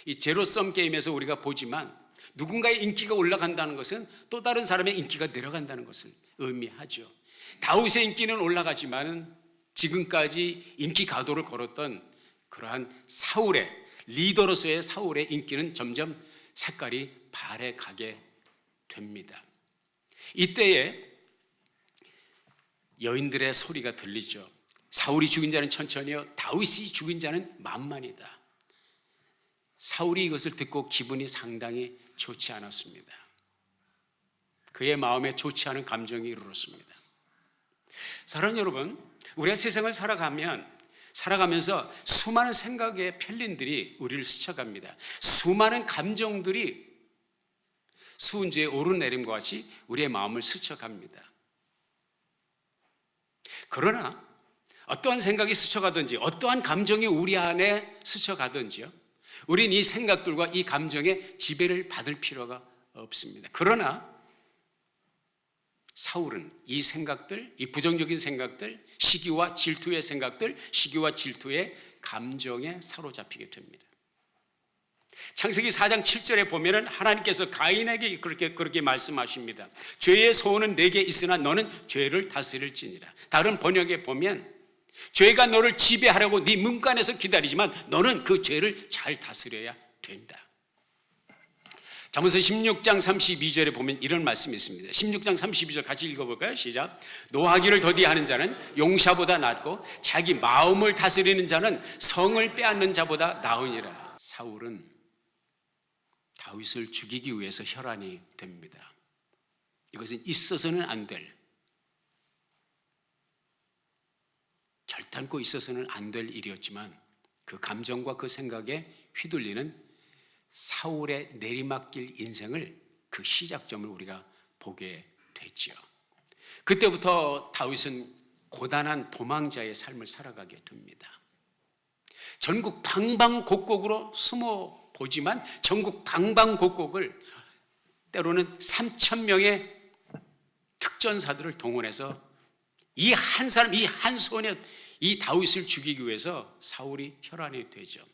이 제로섬 게임에서 우리가 보지만 누군가의 인기가 올라간다는 것은 또 다른 사람의 인기가 내려간다는 것을 의미하죠. 다윗의 인기는 올라가지만 지금까지 인기 가도를 걸었던 그러한 사울의 리더로서의 사울의 인기는 점점 색깔이 바래가게 됩니다. 이때에 여인들의 소리가 들리죠. 사울이 죽인 자는 천천히요, 다윗이 죽인 자는 만만이다. 사울이 이것을 듣고 기분이 상당히 좋지 않았습니다. 그의 마음에 좋지 않은 감정이 이르렀습니다. 사랑하는 여러분, 우리가 세상을 살아가면서 수많은 생각의 편린들이 우리를 스쳐갑니다. 수많은 감정들이 수은주의 오르내림과 같이 우리의 마음을 스쳐갑니다. 그러나 어떠한 생각이 스쳐가든지 어떠한 감정이 우리 안에 스쳐가든지요, 우린 이 생각들과 이 감정의 지배를 받을 필요가 없습니다. 그러나 사울은 이 생각들, 이 부정적인 생각들, 시기와 질투의 생각들, 시기와 질투의 감정에 사로잡히게 됩니다. 창세기 4장 7절에 보면은 하나님께서 가인에게 그렇게 말씀하십니다. 죄의 소원은 내게 있으나 너는 죄를 다스릴지니라. 다른 번역에 보면 죄가 너를 지배하려고 네 문간에서 기다리지만 너는 그 죄를 잘 다스려야 된다. 잠언서 16장 32절에 보면 이런 말씀이 있습니다. 16장 32절 같이 읽어볼까요? 시작. 노하기를 더디하는 자는 용사보다 낫고 자기 마음을 다스리는 자는 성을 빼앗는 자보다 나으니라. 사울은 다윗을 죽이기 위해서 혈안이 됩니다. 이것은 있어서는 안 될, 결단코 있어서는 안 될 일이었지만 그 감정과 그 생각에 휘둘리는 사울의 내리막길 인생을, 그 시작점을 우리가 보게 됐지요. 그때부터 다윗은 고단한 도망자의 삶을 살아가게 됩니다. 전국 방방곡곡으로 숨어 보지만 전국 방방곡곡을 때로는 3,000명의 특전사들을 동원해서 이 한 사람, 이 한 소년, 이 다윗을 죽이기 위해서 사울이 혈안이 되죠.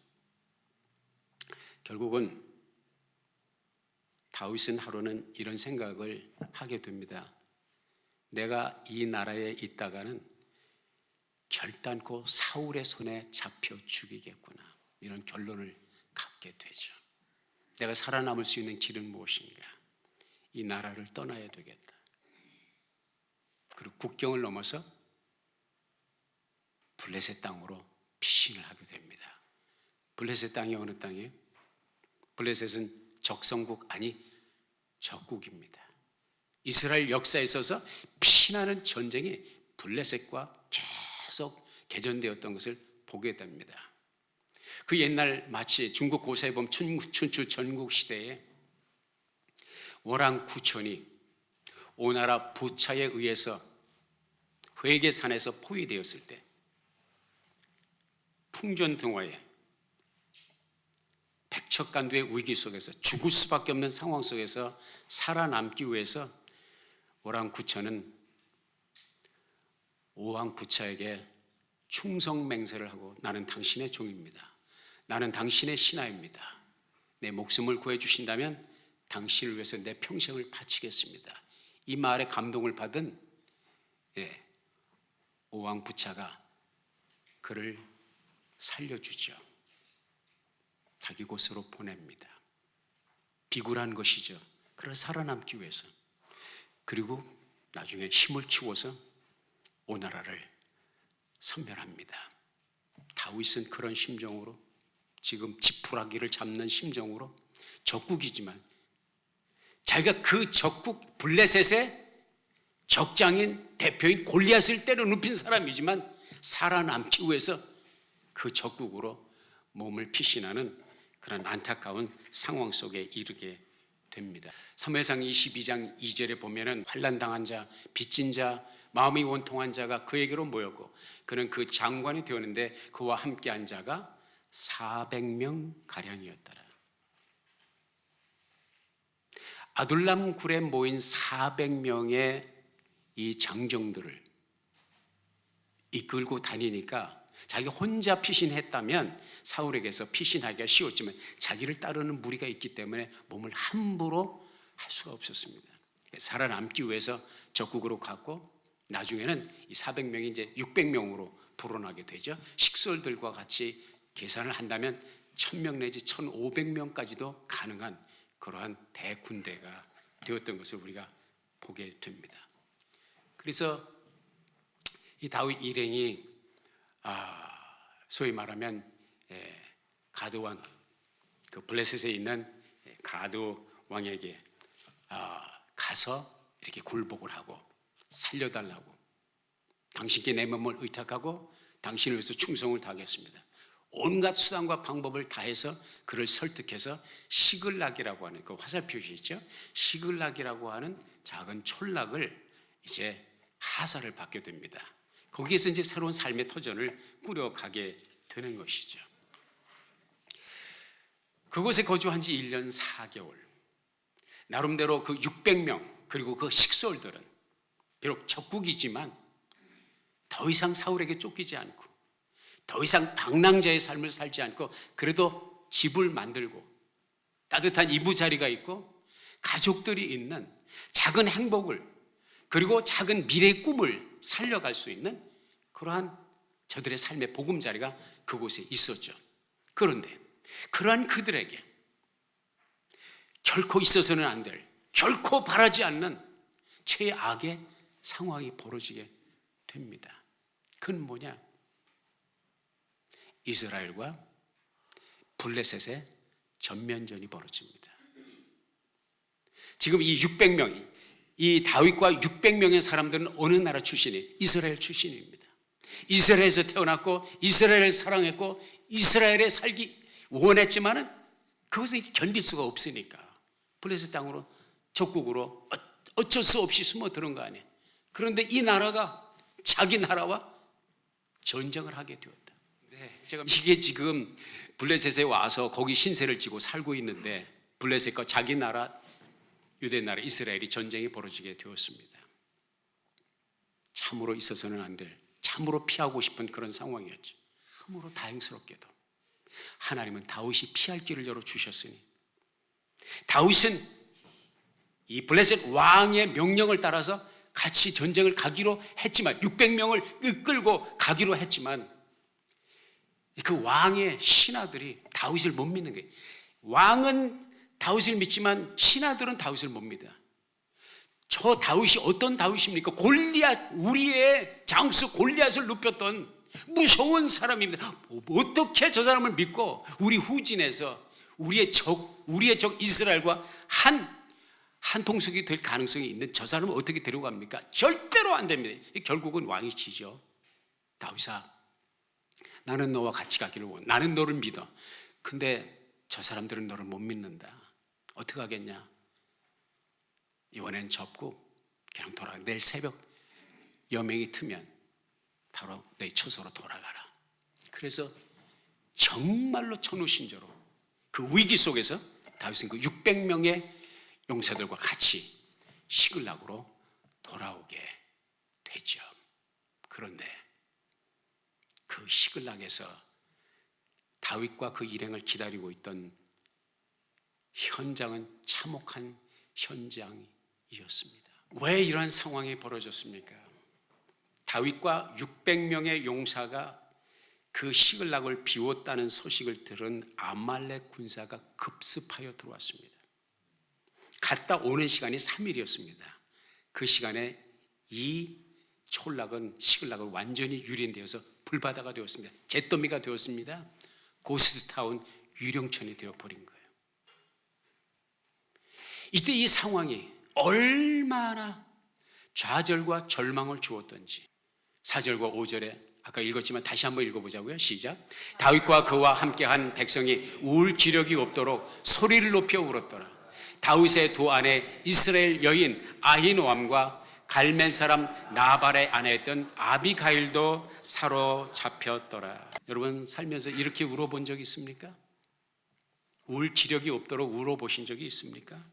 결국은 다윗은 하루는 이런 생각을 하게 됩니다. 내가 이 나라에 있다가는 결단코 사울의 손에 잡혀 죽이겠구나, 이런 결론을 갖게 되죠. 내가 살아남을 수 있는 길은 무엇인가? 이 나라를 떠나야 되겠다. 그리고 국경을 넘어서 블레셋 땅으로 피신을 하게 됩니다. 블레셋 땅이 어느 땅이에요? 블레셋은 적성국, 아니 적국입니다. 이스라엘 역사에 있어서 피신하는 전쟁이 블레셋과 계속 개전되었던 것을 보게 됩니다. 그 옛날 마치 중국 고사에 보면 춘추 전국 시대에 월왕구천이 오나라 부차에 의해서 회계산에서 포위되었을 때 풍전등화에 백척간두의 위기 속에서 죽을 수밖에 없는 상황 속에서 살아남기 위해서 월왕구천은 오왕부차에게 충성맹세를 하고, 나는 당신의 종입니다. 나는 당신의 신하입니다. 내 목숨을 구해주신다면 당신을 위해서 내 평생을 바치겠습니다. 이 말에 감동을 받은 오왕부차가 그를 살려주죠. 자기 곳으로 보냅니다. 비굴한 것이죠. 그를 살아남기 위해서. 그리고 나중에 힘을 키워서 오나라를 섬멸합니다. 다윗은 그런 심정으로, 지금 지푸라기를 잡는 심정으로, 적국이지만 자기가 그 적국 블레셋의 적장인 대표인 골리앗을 때려 눕힌 사람이지만 살아남기 위해서 그 적국으로 몸을 피신하는 그런 안타까운 상황 속에 이르게 됩니다. 사무엘상 22장 2절에 보면은 환난당한 자, 빚진 자, 마음이 원통한 자가 그에게로 모였고 그는 그 장관이 되었는데 그와 함께한 자가 400명 가량이었더라. 아둘람 굴에 모인 400명의 이 장정들을 이끌고 다니니까 자기가 혼자 피신했다면 사울에게서 피신하기가 쉬웠지만 자기를 따르는 무리가 있기 때문에 몸을 함부로 할 수가 없었습니다. 살아남기 위해서 적국으로 갔고 나중에는 이 400명이 이제 600명으로 불어나게 되죠. 식솔들과 같이 계산을 한다면 1000명 내지 1500명까지도 가능한 그러한 대군대가 되었던 것을 우리가 보게 됩니다. 그래서 이 다윗 일행이 소위 말하면 가드 왕, 그 블레셋에 있는 가드 왕에게 가서 이렇게 굴복을 하고 살려달라고, 당신께 내 몸을 의탁하고 당신을 위해서 충성을 다하겠습니다. 온갖 수단과 방법을 다해서 그를 설득해서 시글락이라고 하는 그 화살 표시 있죠? 시글락이라고 하는 작은 촌락을 이제 하사를 받게 됩니다. 거기에서 이제 새로운 삶의 터전을 꾸려가게 되는 것이죠. 그곳에 거주한 지 1년 4개월. 나름대로 그 600명 그리고 그 식솔들은 비록 적국이지만 더 이상 사울에게 쫓기지 않고 더 이상 방랑자의 삶을 살지 않고 그래도 집을 만들고 따뜻한 이부자리가 있고 가족들이 있는 작은 행복을 그리고 작은 미래의 꿈을 살려갈 수 있는 그러한 저들의 삶의 보금자리가 그곳에 있었죠. 그런데 그러한 그들에게 결코 있어서는 안 될, 결코 바라지 않는 최악의 상황이 벌어지게 됩니다. 그건 뭐냐? 이스라엘과 블레셋의 전면전이 벌어집니다. 지금 이 600명이, 이 다윗과 600명의 사람들은 어느 나라 출신이? 이스라엘 출신입니다. 이스라엘에서 태어났고 이스라엘을 사랑했고 이스라엘에 살기 원했지만은 그것을 견딜 수가 없으니까 블레셋 땅으로 적국으로 어쩔 수 없이 숨어드는 거 아니에요. 그런데 이 나라가 자기 나라와 전쟁을 하게 되었다. 제가 이게 지금 블레셋에 와서 거기 신세를 지고 살고 있는데 블레셋과 자기 나라 유대 나라 이스라엘이 전쟁이 벌어지게 되었습니다. 참으로 있어서는 안 될, 참으로 피하고 싶은 그런 상황이었죠. 참으로 다행스럽게도 하나님은 다윗이 피할 길을 열어주셨으니 다윗은 이 블레셋 왕의 명령을 따라서 같이 전쟁을 가기로 했지만 600명을 이끌고 가기로 했지만 그 왕의 신하들이 다윗을 못 믿는 거예요. 왕은 다윗을 믿지만 신하들은 다윗을 못 믿어요. 저 다윗이 어떤 다윗입니까? 골리앗, 우리의 장수 골리앗을 눕혔던 무서운 사람입니다. 어떻게 저 사람을 믿고 우리 후진에서 우리의 적 이스라엘과 한 통속이 될 가능성이 있는 저 사람을 어떻게 데려갑니까? 절대로 안 됩니다. 결국은 왕이 지죠. 다윗아, 나는 너와 같이 가기를 원해. 나는 너를 믿어. 근데 저 사람들은 너를 못 믿는다. 어떻게 하겠냐? 이번엔 접고 그냥 돌아가. 내일 새벽 여명이 트면 바로 너희 처소로 돌아가라. 그래서 정말로 천우신조로 그 위기 속에서 다윗은 그 600명의 용사들과 같이 시글락으로 돌아오게 되죠. 그런데 그 시글락에서 다윗과 그 일행을 기다리고 있던 현장은 참혹한 현장이었습니다. 왜 이런 상황이 벌어졌습니까? 다윗과 600명의 용사가 그 시글락을 비웠다는 소식을 들은 아말렉 군사가 급습하여 들어왔습니다. 갔다 오는 시간이 3일이었습니다. 그 시간에 이 시글락은 완전히 유린되어서 불바다가 되었습니다. 잿더미가 되었습니다. 고스트타운 유령천이 되어버린 거예요. 이때 이 상황이 얼마나 좌절과 절망을 주었던지 4절과 5절에 아까 읽었지만 다시 한번 읽어보자고요. 시작. 다윗과 그와 함께한 백성이 울 기력이 없도록 소리를 높여 울었더라. 다윗의 두 아내 이스라엘 여인 아히노암과 갈멜 사람 나발의 아내였던 아비가일도 사로잡혔더라. 여러분 살면서 이렇게 울어본 적이 있습니까? 울 기력이 없도록 울어보신 적이 있습니까?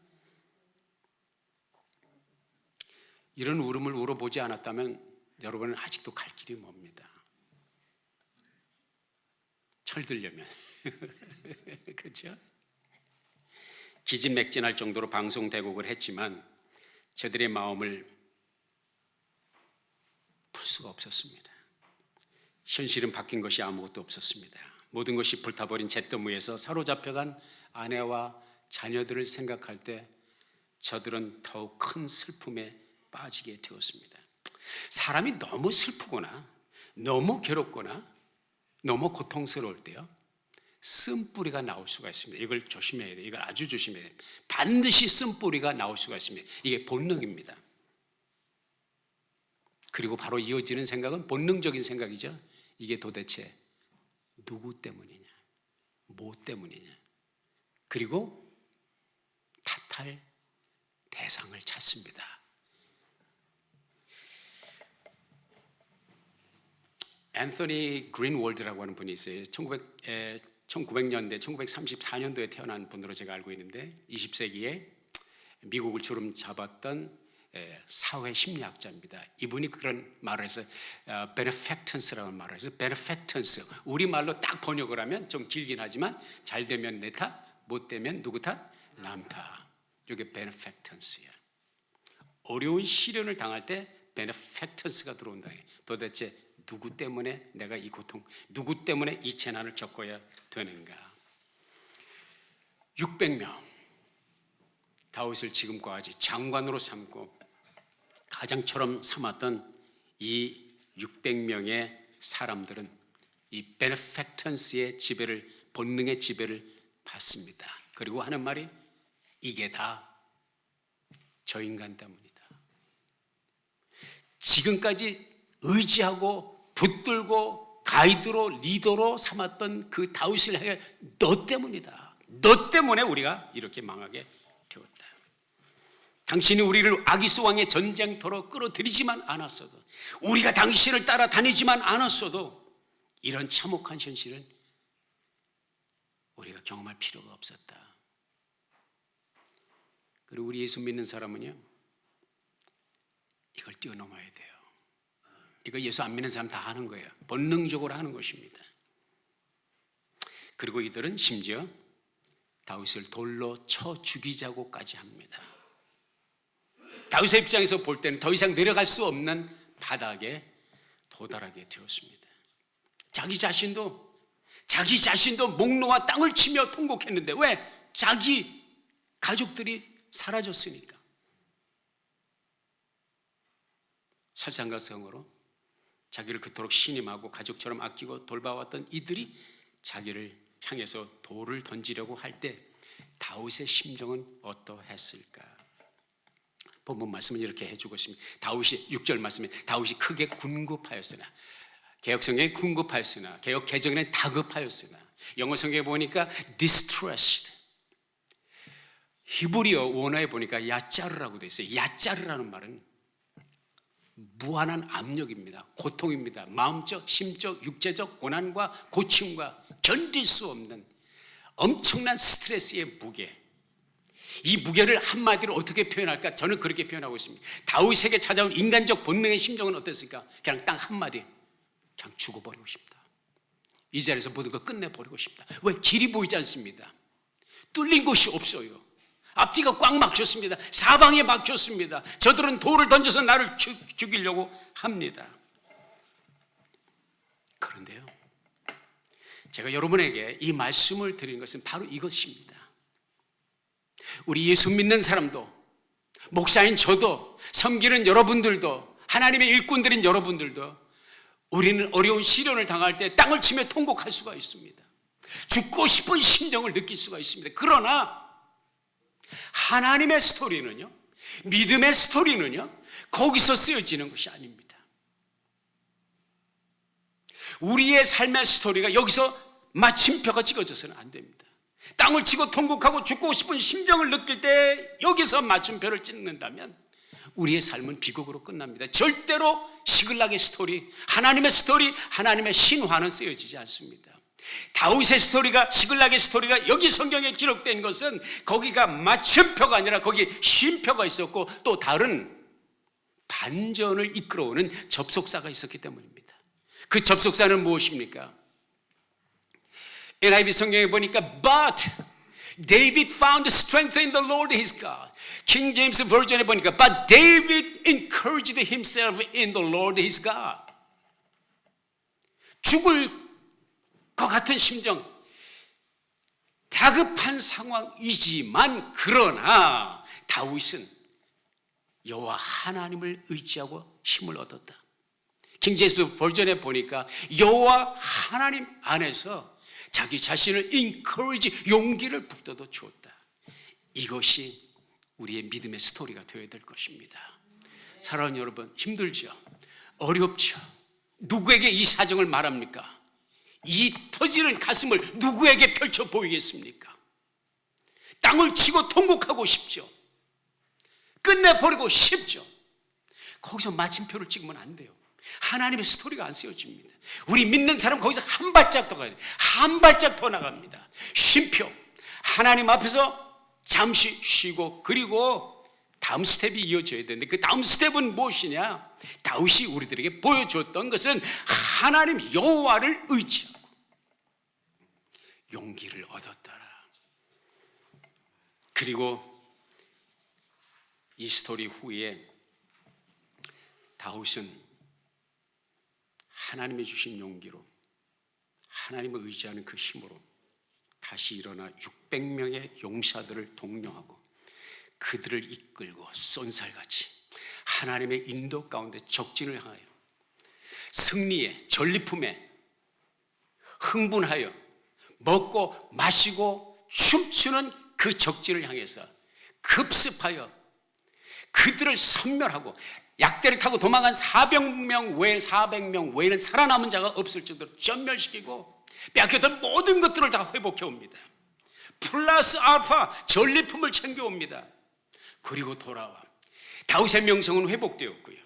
이런 울음을 울어보지 않았다면 여러분은 아직도 갈 길이 멉니다. 털들려면 그렇죠? 기진맥진할 정도로 방송 대국을 했지만 저들의 마음을 풀 수가 없었습니다. 현실은 바뀐 것이 아무것도 없었습니다. 모든 것이 불타버린 잿더미에서 사로잡혀간 아내와 자녀들을 생각할 때 저들은 더욱 큰 슬픔에 빠지게 되었습니다. 사람이 너무 슬프거나 너무 괴롭거나 너무 고통스러울 때요, 쓴뿌리가 나올 수가 있습니다. 이걸 조심해야 돼요. 이걸 아주 조심해야 돼요. 반드시 쓴뿌리가 나올 수가 있습니다. 이게 본능입니다. 그리고 바로 이어지는 생각은 본능적인 생각이죠. 이게 도대체 누구 때문이냐, 뭐 때문이냐, 그리고 탓할 대상을 찾습니다. 앤서니 그린월드라고 하는 분이 있어요. 1900년대, 1934년도에 태어난 분으로 제가 알고 있는데 20세기에 미국을 주름 잡았던 사회 심리학자입니다. 이분이 그런 말을 해서 benefactance라는 말을 해서 benefactance, 우리말로 딱 번역을 하면 좀 길긴 하지만 잘 되면 내 탓, 못 되면 누구 탓? 남 탓. 이게 benefactance야. 어려운 시련을 당할 때 benefactance가 들어온다. 도대체 누구 때문에 내가 이 고통, 누구 때문에 이 재난을 겪어야 되는가? 600명 다윗을 지금과 같이 장관으로 삼고 가장처럼 삼았던 이 600명의 사람들은 이 benefactance의 지배를, 본능의 지배를 받습니다. 그리고 하는 말이 이게 다 저 인간 때문이다. 지금까지 의지하고 붙들고 가이드로 리더로 삼았던 그 다윗을 향해 너 때문이다. 너 때문에 우리가 이렇게 망하게 되었다. 당신이 우리를 아기스 왕의 전쟁터로 끌어들이지만 않았어도, 우리가 당신을 따라다니지만 않았어도 이런 참혹한 현실은 우리가 경험할 필요가 없었다. 그리고 우리 예수 믿는 사람은요, 이걸 뛰어넘어야 돼요. 이거 예수 안 믿는 사람 다 하는 거예요. 본능적으로 하는 것입니다. 그리고 이들은 심지어 다윗을 돌로 쳐 죽이자고까지 합니다. 다윗의 입장에서 볼 때는 더 이상 내려갈 수 없는 바닥에 도달하게 되었습니다. 자기 자신도 목 놓아 땅을 치며 통곡했는데 왜? 자기 가족들이 사라졌으니까. 설상가성으로 자기를 그토록 신임하고 가족처럼 아끼고 돌봐왔던 이들이 자기를 향해서 돌을 던지려고 할 때 다윗의 심정은 어떠했을까? 본문 말씀은 이렇게 해주고 있습니다. 다윗이 6절 말씀에 다윗이 크게 군급하였으나, 개혁성경에 군급하였으나, 개혁 개정에는 다급하였으나, 영어 성경에 보니까 distressed, 히브리어 원어에 보니까 야짜르라고 되어 있어요. 야짜르라는 말은 무한한 압력입니다. 고통입니다. 마음적, 심적, 육체적 고난과 고충과 견딜 수 없는 엄청난 스트레스의 무게. 이 무게를 한마디로 어떻게 표현할까? 저는 그렇게 표현하고 있습니다. 다윗에게 찾아온 인간적 본능의 심정은 어땠을까? 그냥 딱 한마디, 그냥 죽어버리고 싶다. 이 자리에서 모든 걸 끝내버리고 싶다. 왜? 길이 보이지 않습니다. 뚫린 곳이 없어요. 앞뒤가 꽉 막혔습니다. 사방에 막혔습니다. 저들은 돌을 던져서 나를 죽이려고 합니다. 그런데요, 제가 여러분에게 이 말씀을 드리는 것은 바로 이것입니다. 우리 예수 믿는 사람도, 목사인 저도, 섬기는 여러분들도, 하나님의 일꾼들인 여러분들도 우리는 어려운 시련을 당할 때 땅을 치며 통곡할 수가 있습니다. 죽고 싶은 심정을 느낄 수가 있습니다. 그러나 하나님의 스토리는요, 믿음의 스토리는요, 거기서 쓰여지는 것이 아닙니다. 우리의 삶의 스토리가 여기서 마침표가 찍어져서는 안 됩니다. 땅을 치고 통곡하고 죽고 싶은 심정을 느낄 때 여기서 맞춤표를 찍는다면 우리의 삶은 비극으로 끝납니다. 절대로 시글락의 스토리, 하나님의 스토리, 하나님의 신화는 쓰여지지 않습니다. 다윗의 스토리가, 시글락의 스토리가 여기 성경에 기록된 것은 거기가 맞춤표가 아니라 거기 쉼표가 있었고 또 다른 반전을 이끌어오는 접속사가 있었기 때문입니다. 그 접속사는 무엇입니까? NIV 성경에 보니까 but David found strength in the Lord his God. 킹 제임스 버전에 보니까 but David encouraged himself in the Lord his God. 죽을 것 같은 심정, 다급한 상황이지만 그러나 다윗은 여호와 하나님을 의지하고 힘을 얻었다. 킹 제임스 버전에 보니까 여호와 하나님 안에서 자기 자신을 encourage, 용기를 북돋워 주었다. 이것이 우리의 믿음의 스토리가 되어야 될 것입니다. 사랑하는 여러분, 힘들죠? 어렵죠? 누구에게 이 사정을 말합니까? 이 터지는 가슴을 누구에게 펼쳐 보이겠습니까? 땅을 치고 통곡하고 싶죠. 끝내버리고 싶죠. 거기서 마침표를 찍으면 안 돼요. 하나님의 스토리가 안 쓰여집니다. 우리 믿는 사람 거기서 한 발짝 더 가야 돼요. 한 발짝 더 나갑니다. 쉼표. 하나님 앞에서 잠시 쉬고 그리고 다음 스텝이 이어져야 되는데 그 다음 스텝은 무엇이냐? 다윗이 우리들에게 보여줬던 것은 하나님 여호와를 의지하고 용기를 얻었더라. 그리고 이 스토리 후에 다윗은 하나님이 주신 용기로 하나님을 의지하는 그 힘으로 다시 일어나 600명의 용사들을 독려하고 그들을 이끌고 쏜살같이 하나님의 인도 가운데 적진을 향하여 승리에 전리품에 흥분하여 먹고 마시고 춤추는 그 적진을 향해서 급습하여 그들을 섬멸하고 약대를 타고 도망간 400명 외에는 살아남은 자가 없을 정도로 전멸시키고 빼앗겼던 모든 것들을 다 회복해 옵니다. 플러스 알파 전리품을 챙겨옵니다. 그리고 돌아와 다윗의 명성은 회복되었고요.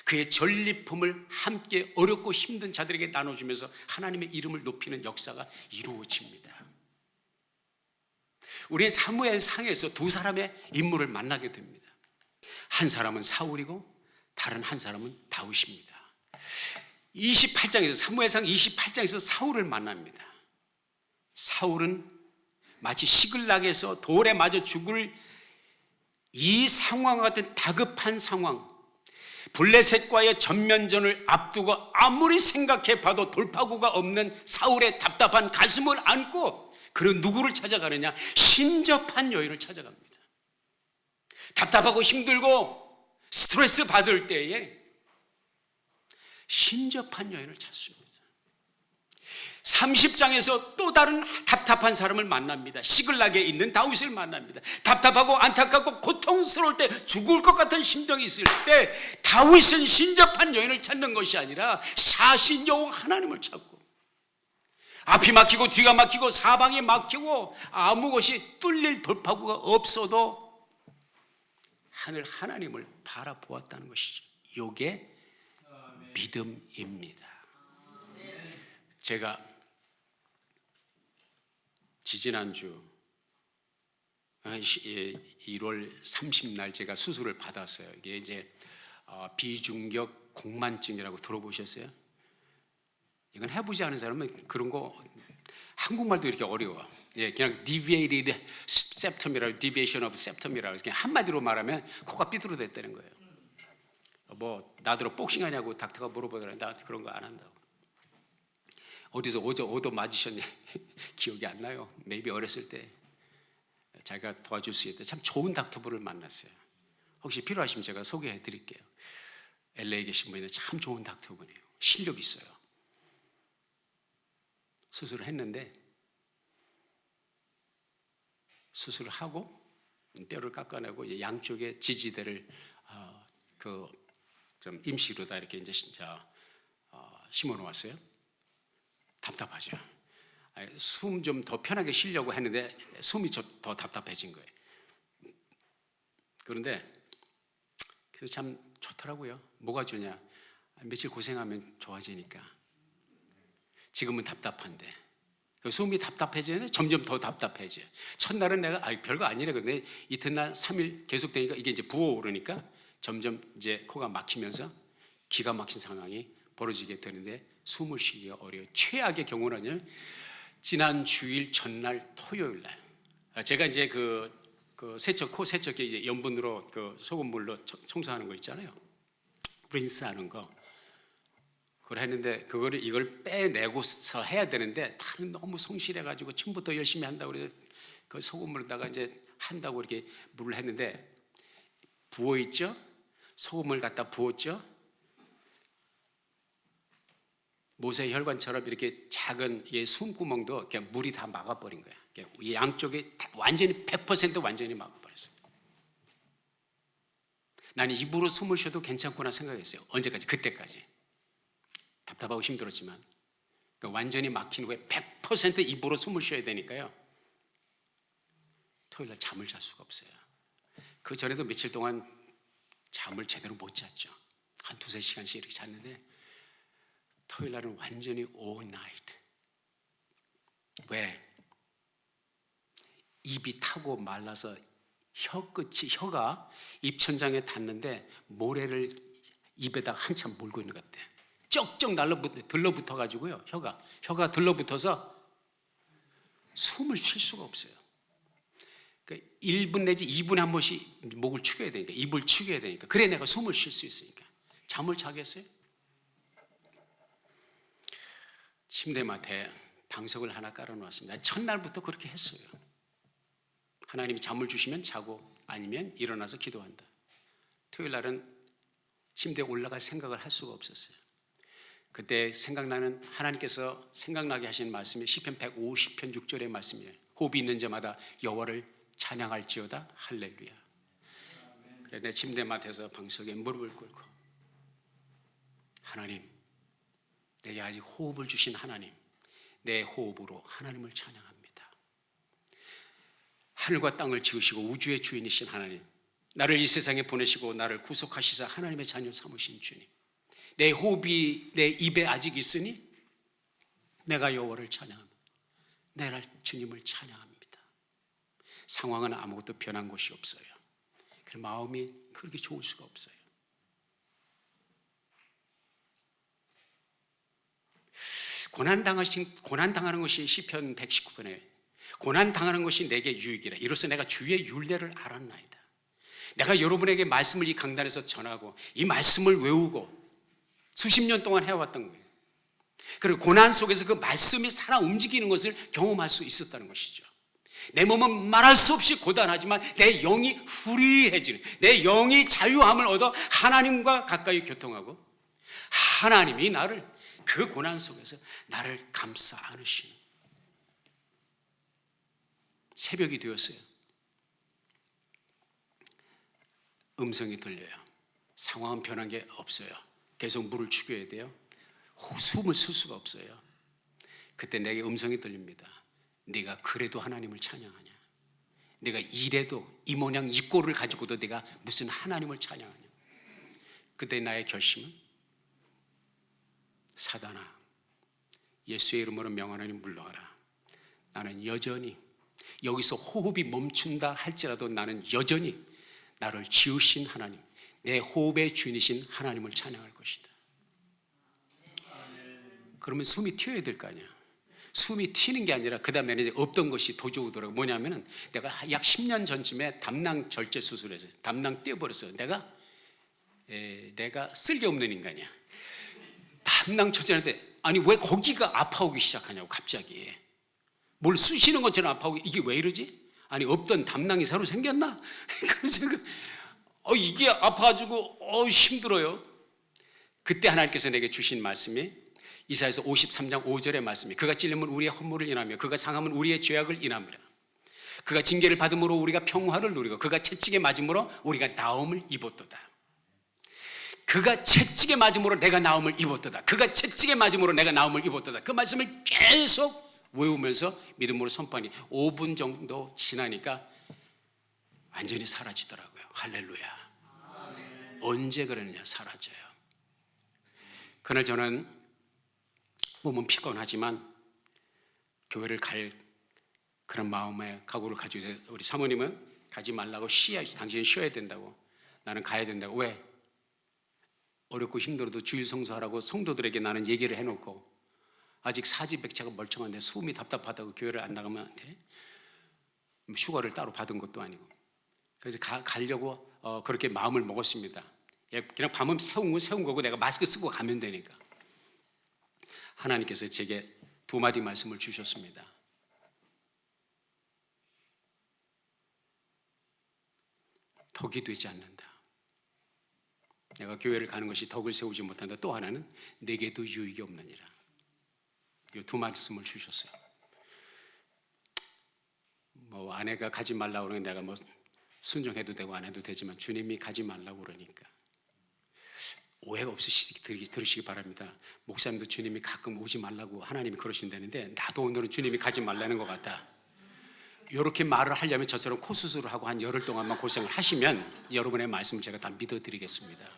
그의 전리품을 함께 어렵고 힘든 자들에게 나눠주면서 하나님의 이름을 높이는 역사가 이루어집니다. 우리는 사무엘 상에서 두 사람의 인물을 만나게 됩니다. 한 사람은 사울이고 다른 한 사람은 다윗입니다. 28장에서 사무엘상 28장에서 사울을 만납니다. 사울은 마치 시글락에서 돌에 맞아 죽을 이 상황과 같은 다급한 상황, 블레셋과의 전면전을 앞두고 아무리 생각해 봐도 돌파구가 없는 사울의 답답한 가슴을 안고 그는 누구를 찾아가느냐? 신접한 여인을 찾아갑니다. 답답하고 힘들고 스트레스 받을 때에 신접한 여인을 찾습니다. 30장에서 또 다른 답답한 사람을 만납니다. 시글락에 있는 다윗을 만납니다. 답답하고 안타깝고 고통스러울 때 죽을 것 같은 심정이 있을 때 다윗은 신접한 여인을 찾는 것이 아니라 사신 여호와 하나님을 찾고 앞이 막히고 뒤가 막히고 사방이 막히고 아무 것이 뚫릴 돌파구가 없어도 하늘 하나님을 바라보았다는 것이죠. 이게 믿음입니다. 제가 지지난주 1월 30날 제가 수술을 받았어요. 이게 이제 비중격 공만증이라고 들어보셨어요? 이건 해보지 않은 사람은 그런 거 한국말도 이렇게 어려워. 예, 그냥 deviated septum이라고, deviation of septum이라고 그냥 한마디로 말하면 코가 삐뚤어졌다는 거예요. 뭐 나더러 복싱하냐고 닥터가 물어보더라고요. 나 그런 거 안 한다고. 어디서 오도 맞으셨냐? 기억이 안 나요. maybe 어렸을 때 자기가 도와줄 수 있다. 참 좋은 닥터분을 만났어요. 혹시 필요하시면 제가 소개해 드릴게요. LA에 계신 분인데 참 좋은 닥터분이에요. 실력 있어요. 수술을 했는데 수술을 하고 뼈를 깎아내고 이제 양쪽에 지지대를 좀 임시로다 이렇게 이제 심어 놓았어요. 답답하죠. 숨 좀 더 편하게 쉬려고 했는데 숨이 더 답답해진 거예요. 그런데 그래서 참 좋더라고요. 뭐가 좋냐? 며칠 고생하면 좋아지니까. 지금은 답답한데 숨이 답답해지는데 점점 더 답답해져요. 첫날은 내가 별거 아니래. 그런데 이튿날 3일 계속 되니까 이게 이제 부어오르니까 점점 이제 코가 막히면서 기가 막힌 상황이 벌어지게 되는데 숨을 쉬기가 어려워요. 최악의 경우는 지난 주일 전날 토요일 날 제가 이제 그 세척 코 세척기 이제 염분으로 그 소금물로 청소하는 거 있잖아요. 린스하는 거. 그걸 했는데 이걸 빼내고서 해야 되는데 다른 너무 성실해가지고 처음부터 열심히 한다고 그래서 그 소금물에다가 이제 한다고 이렇게 물을 했는데 부어 있죠. 소금을 갖다 부었죠. 모세 혈관처럼 이렇게 작은 숨구멍도 그냥 물이 다 막아버린 거야. 이 양쪽에 완전히 100% 완전히 막아버렸어요. 나는 입으로 숨을 쉬어도 괜찮구나 생각했어요. 언제까지? 그때까지. 답답하고 힘들었지만 완전히 막힌 후에 100% 입으로 숨을 쉬어야 되니까요. 토요일날 잠을 잘 수가 없어요. 그 전에도 며칠 동안 잠을 제대로 못 잤죠. 한 2-3시간씩 이렇게 잤는데 토요일날은 완전히 all night. 왜? 입이 타고 말라서 혀가 입천장에 닿는데 모래를 입에다가 한참 몰고 있는 것 같아. 쩍쩍 들러붙어가지고요. 혀가 들러붙어서 숨을 쉴 수가 없어요. 그러니까 1분 내지 2분에 한 번씩 목을 축여야 되니까, 입을 축여야 되니까. 그래 내가 숨을 쉴 수 있으니까. 잠을 자겠어요? 침대맡에 방석을 하나 깔아놓았습니다. 첫날부터 그렇게 했어요. 하나님이 잠을 주시면 자고 아니면 일어나서 기도한다. 토요일 날은 침대에 올라갈 생각을 할 수가 없었어요. 그때 생각나는 하나님께서 생각나게 하신 말씀이 시편 150편 6절의 말씀이에요. 호흡이 있는 자마다 여호와를 찬양할지어다 할렐루야. 그래 내 침대맡에서 방석에 무릎을 꿇고 하나님, 내게 아직 호흡을 주신 하나님, 내 호흡으로 하나님을 찬양합니다. 하늘과 땅을 지으시고 우주의 주인이신 하나님, 나를 이 세상에 보내시고 나를 구속하시사 하나님의 자녀 삼으신 주님, 내 호흡이 내 입에 아직 있으니 내가 여호와를 찬양합니다. 내가 주님을 찬양합니다. 상황은 아무것도 변한 것이 없어요. 그 마음이 그렇게 좋을 수가 없어요. 고난당하는 것이 시편 119편에 고난당하는 것이 내게 유익이라. 이로써 내가 주의 율례를 알았나이다. 내가 여러분에게 말씀을 이 강단에서 전하고 이 말씀을 외우고 수십 년 동안 해왔던 거예요. 그리고 고난 속에서 그 말씀이 살아 움직이는 것을 경험할 수 있었다는 것이죠. 내 몸은 말할 수 없이 고단하지만 내 영이 후리해지는, 내 영이 자유함을 얻어 하나님과 가까이 교통하고 하나님이 나를 그 고난 속에서 나를 감싸 안으시는 새벽이 되었어요. 음성이 들려요. 상황은 변한 게 없어요. 계속 물을 죽여야 돼요. 숨을 쉴 수가 없어요. 그때 내게 음성이 들립니다. 네가 그래도 하나님을 찬양하냐? 네가 이래도 이 모양 이 꼴을 가지고도 네가 무슨 하나님을 찬양하냐? 그때 나의 결심은 사단아, 예수의 이름으로 명하노니 물러가라. 나는 여전히 여기서 호흡이 멈춘다 할지라도 나는 여전히 나를 지으신 하나님, 내 호흡의 주인이신 하나님을 찬양할 것이다. 그러면 숨이 튀어야 될 거 아니야. 숨이 튀는 게 아니라 그 다음에는 이제 없던 것이 도저오더라고. 뭐냐면은 내가 약 10년 전쯤에 담낭 절제 수술해서 담낭 떼어버렸어요. 내가 쓸데없는 인간이야. 담낭 절제하는데 아니 왜 거기가 아파오기 시작하냐고 갑자기. 뭘 쑤시는 것처럼 아파오기. 이게 왜 이러지? 아니 없던 담낭이 새로 생겼나? 그래서 이게 아파가지고 힘들어요. 그때 하나님께서 내게 주신 말씀이 이사야서 53장 5절의 말씀이 그가 찔림은 우리의 허물을 인하며 그가 상함은 우리의 죄악을 인함이라. 그가 징계를 받음으로 우리가 평화를 누리고 그가 채찍에 맞음으로 우리가 나음을 입었도다. 그가 채찍에 맞음으로 내가 나음을 입었도다. 그가 채찍에 맞음으로 내가 나음을 입었도다. 그 말씀을 계속 외우면서 믿음으로 선포하니 5분 정도 지나니까 완전히 사라지더라고요. 할렐루야. 아멘. 언제 그러느냐? 사라져요. 그날 저는 몸은 피곤하지만 교회를 갈 그런 마음의 각오를 가지고 있어요. 우리 사모님은 가지 말라고 당신은 쉬어야 된다고. 나는 가야 된다고. 왜? 어렵고 힘들어도 주일 성수하라고 성도들에게 나는 얘기를 해놓고 아직 사지백체가 멀쩡한데 숨이 답답하다고 교회를 안 나가면 안 돼? 휴가를 따로 받은 것도 아니고. 그래서 가려고 그렇게 마음을 먹었습니다. 그냥 밤은 세운 거고 내가 마스크 쓰고 가면 되니까. 하나님께서 제게 두 마디 말씀을 주셨습니다. 덕이 되지 않는다. 내가 교회를 가는 것이 덕을 세우지 못한다. 또 하나는 내게도 유익이 없느니라. 이 두 말씀을 주셨어요. 뭐 아내가 가지 말라고 그러면 내가 뭐 순종해도 되고 안 해도 되지만 주님이 가지 말라고 그러니까 오해가 없으시기 들으시기 바랍니다. 목사님도 주님이 가끔 오지 말라고 하나님이 그러신다는데 나도 오늘은 주님이 가지 말라는 것 같다. 이렇게 말을 하려면 저처럼 코 수술을 하고 한 열흘 동안만 고생을 하시면 여러분의 말씀을 제가 다 믿어드리겠습니다.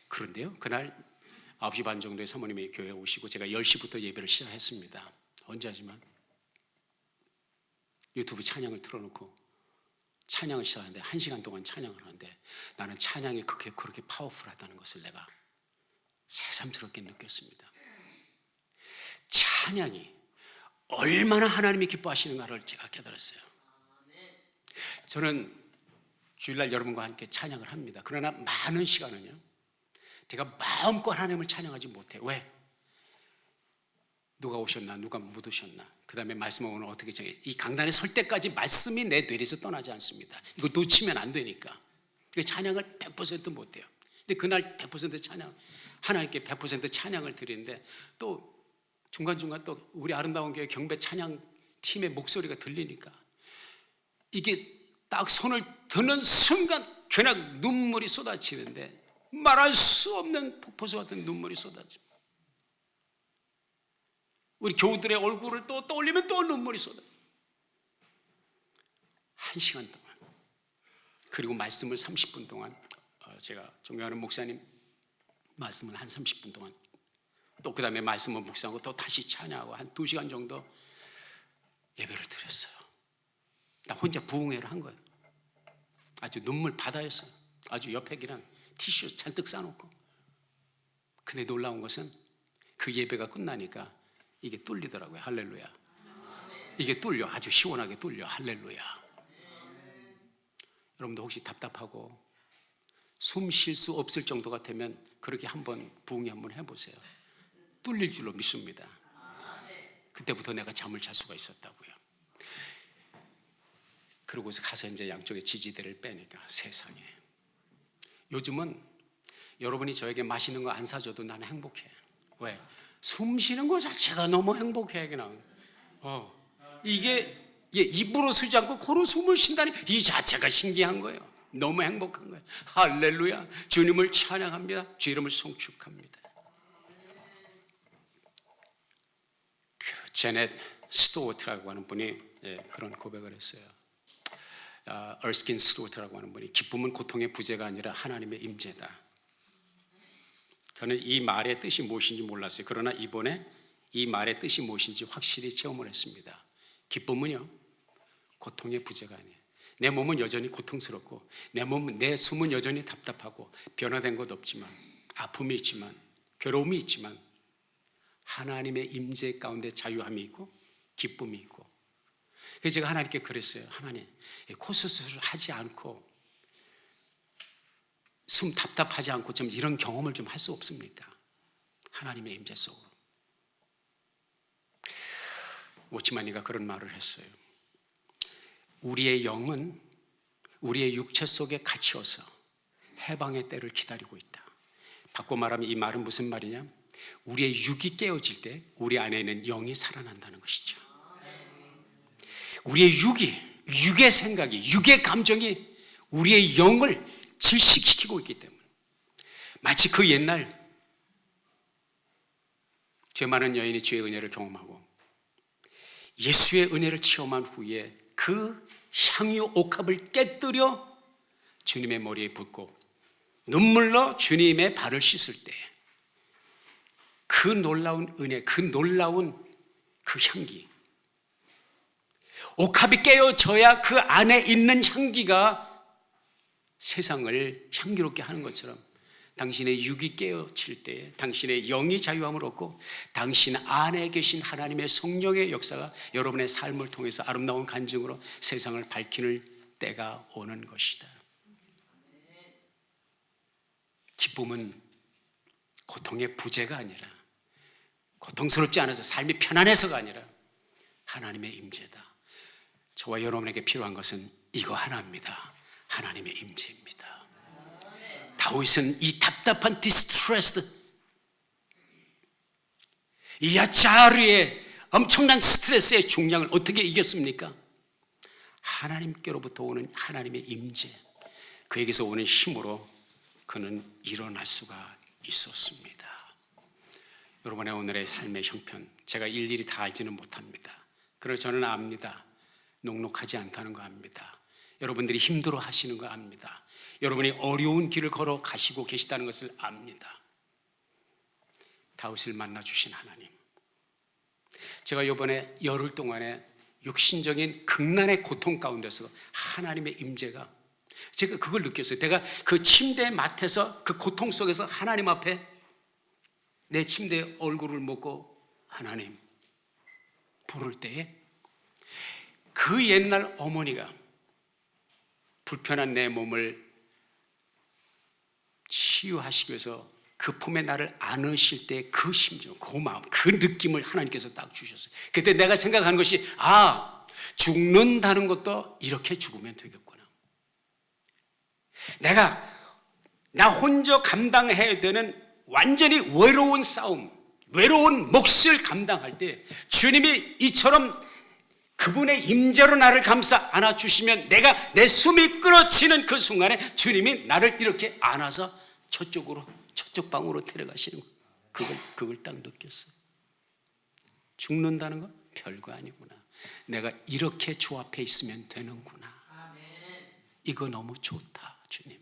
그런데요, 그날 9시 반 정도에 사모님이 교회에 오시고 제가 10시부터 예배를 시작했습니다. 언제 하지만 유튜브 찬양을 틀어놓고 찬양을 시작하는데 1시간 동안 찬양을 하는데 나는 찬양이 그렇게 파워풀하다는 것을 내가 새삼스럽게 느꼈습니다. 찬양이 얼마나 하나님이 기뻐하시는가를 제가 깨달았어요. 저는 주일날 여러분과 함께 찬양을 합니다. 그러나 많은 시간은요, 제가 마음껏 하나님을 찬양하지 못해요. 왜? 누가 오셨나, 누가 못 오셨나, 그 다음에 말씀을 오늘 어떻게 정해, 이 강단에 설 때까지 말씀이 내 뇌에서 떠나지 않습니다. 이거 놓치면 안 되니까. 찬양을 100% 못해요. 근데 그날 100% 찬양, 하나님께 100% 찬양을 드리는데 또 중간중간 또 우리 아름다운 교회 경배 찬양 팀의 목소리가 들리니까 이게 딱 손을 드는 순간 그냥 눈물이 쏟아지는데 말할 수 없는 폭포수 같은 눈물이 쏟아집니다. 우리 교우들의 얼굴을 또 떠올리면 또 눈물이 쏟아져요. 1시간 동안. 그리고 말씀을 30분 동안, 제가 존경하는 목사님 말씀을 한 30분 동안, 또 그 다음에 말씀을 묵상하고 또 다시 찬양하고 한 2시간 정도 예배를 드렸어요. 나 혼자 부흥회를 한 거예요. 아주 눈물 바다였어요. 아주 옆에 그냥 티슈 잔뜩 싸놓고. 근데 놀라운 것은 그 예배가 끝나니까 이게 뚫리더라고요. 할렐루야. 이게 뚫려. 아주 시원하게 뚫려. 할렐루야. 여러분도 혹시 답답하고 숨 쉴 수 없을 정도 같으면 그렇게 한번 부흥회 한번 해보세요. 뚫릴 줄로 믿습니다. 그때부터 내가 잠을 잘 수가 있었다고요. 그러고서 가서 이제 양쪽에 지지대를 빼니까 세상에. 요즘은 여러분이 저에게 맛있는 거 안 사줘도 나는 행복해. 왜? 숨 쉬는 거 자체가 너무 행복해. 그냥 이게 입으로 쉬지 않고 코로 숨을 쉰다니 이 자체가 신기한 거예요. 너무 행복한 거예요. 할렐루야. 주님을 찬양합니다. 주 이름을 송축합니다. 제넷 스튜어트라고 하는 분이 그런 고백을 했어요. 얼스킨 스튜어트라고 하는 분이 기쁨은 고통의 부재가 아니라 하나님의 임재다. 저는 이 말의 뜻이 무엇인지 몰랐어요. 그러나 이번에 이 말의 뜻이 무엇인지 확실히 체험을 했습니다. 기쁨은요, 고통의 부재가 아니에요. 내 몸은 여전히 고통스럽고 내 숨은 여전히 답답하고 변화된 것 없지만 아픔이 있지만 괴로움이 있지만 하나님의 임재 가운데 자유함이 있고 기쁨이 있고. 그래서 제가 하나님께 그랬어요. 하나님, 코수술을 하지 않고 숨 답답하지 않고 좀 이런 경험을 좀 할 수 없습니까? 하나님의 임재 속으로. 오치마니가 그런 말을 했어요. 우리의 영은 우리의 육체 속에 갇혀서 해방의 때를 기다리고 있다. 바꿔 말하면 이 말은 무슨 말이냐? 우리의 육이 깨어질 때 우리 안에 있는 영이 살아난다는 것이죠. 우리의 육의 생각이, 육의 감정이 우리의 영을 질식시키고 있기 때문에 마치 그 옛날 죄 많은 여인이 주의 은혜를 경험하고 예수의 은혜를 체험한 후에 그 향유 옥합을 깨뜨려 주님의 머리에 붓고 눈물로 주님의 발을 씻을 때 그 놀라운 은혜, 그 놀라운 그 향기, 옥합이 깨어져야 그 안에 있는 향기가 세상을 향기롭게 하는 것처럼 당신의 육이 깨어칠 때에 당신의 영이 자유함을 얻고 당신 안에 계신 하나님의 성령의 역사가 여러분의 삶을 통해서 아름다운 간증으로 세상을 밝히는 때가 오는 것이다. 기쁨은 고통의 부재가 아니라, 고통스럽지 않아서 삶이 편안해서가 아니라 하나님의 임재다. 저와 여러분에게 필요한 것은 이거 하나입니다. 하나님의 임재입니다. 다윗은 이 답답한 디스트레스드, 이 야차르의 엄청난 스트레스의 중량을 어떻게 이겼습니까? 하나님께로부터 오는 하나님의 임재, 그에게서 오는 힘으로 그는 일어날 수가 있었습니다. 여러분의 오늘의 삶의 형편, 제가 일일이 다 알지는 못합니다. 그러나 저는 압니다. 녹록하지 않다는 거 압니다. 여러분들이 힘들어 하시는 거 압니다. 여러분이 어려운 길을 걸어 가시고 계시다는 것을 압니다. 다윗을 만나 주신 하나님, 제가 이번에 열흘 동안에 육신적인 극난의 고통 가운데서 하나님의 임재가, 제가 그걸 느꼈어요. 내가 그 침대 맡에서 그 고통 속에서 하나님 앞에 내 침대에 얼굴을 묻고 하나님 부를 때에 그 옛날 어머니가 불편한 내 몸을 치유하시기 위해서 그 품에 나를 안으실 때 그 심정, 그 마음, 그 느낌을 하나님께서 딱 주셨어요. 그때 내가 생각한 것이, 죽는다는 것도 이렇게 죽으면 되겠구나. 나 혼자 감당해야 되는 완전히 외로운 싸움, 외로운 몫을 감당할 때 주님이 이처럼 그분의 임재로 나를 감싸 안아주시면 내가 내 숨이 끊어지는 그 순간에 주님이 나를 이렇게 안아서 저쪽 방으로 데려가시는 거, 그걸 딱 느꼈어요. 죽는다는 건 별거 아니구나. 내가 이렇게 주 앞에 있으면 되는구나. 이거 너무 좋다, 주님.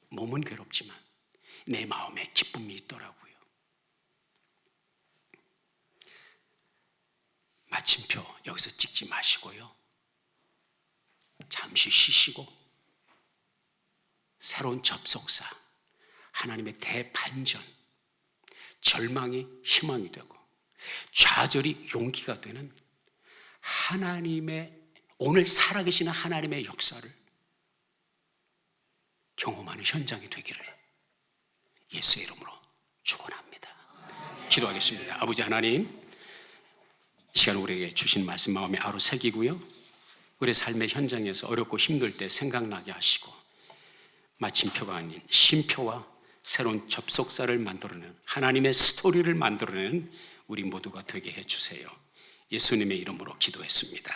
몸은 괴롭지만 내 마음에 기쁨이 있더라고요. 마침표 여기서 찍지 마시고요, 잠시 쉬시고 새로운 접속사, 하나님의 대반전, 절망이 희망이 되고 좌절이 용기가 되는 하나님의, 오늘 살아계시는 하나님의 역사를 경험하는 현장이 되기를 예수의 이름으로 축원합니다. 기도하겠습니다. 아버지 하나님, 이 시간 우리에게 주신 말씀 마음에 아로 새기고요, 우리 삶의 현장에서 어렵고 힘들 때 생각나게 하시고 마침표가 아닌 쉼표와 새로운 접속사를 만들어내는, 하나님의 스토리를 만들어내는 우리 모두가 되게 해주세요. 예수님의 이름으로 기도했습니다.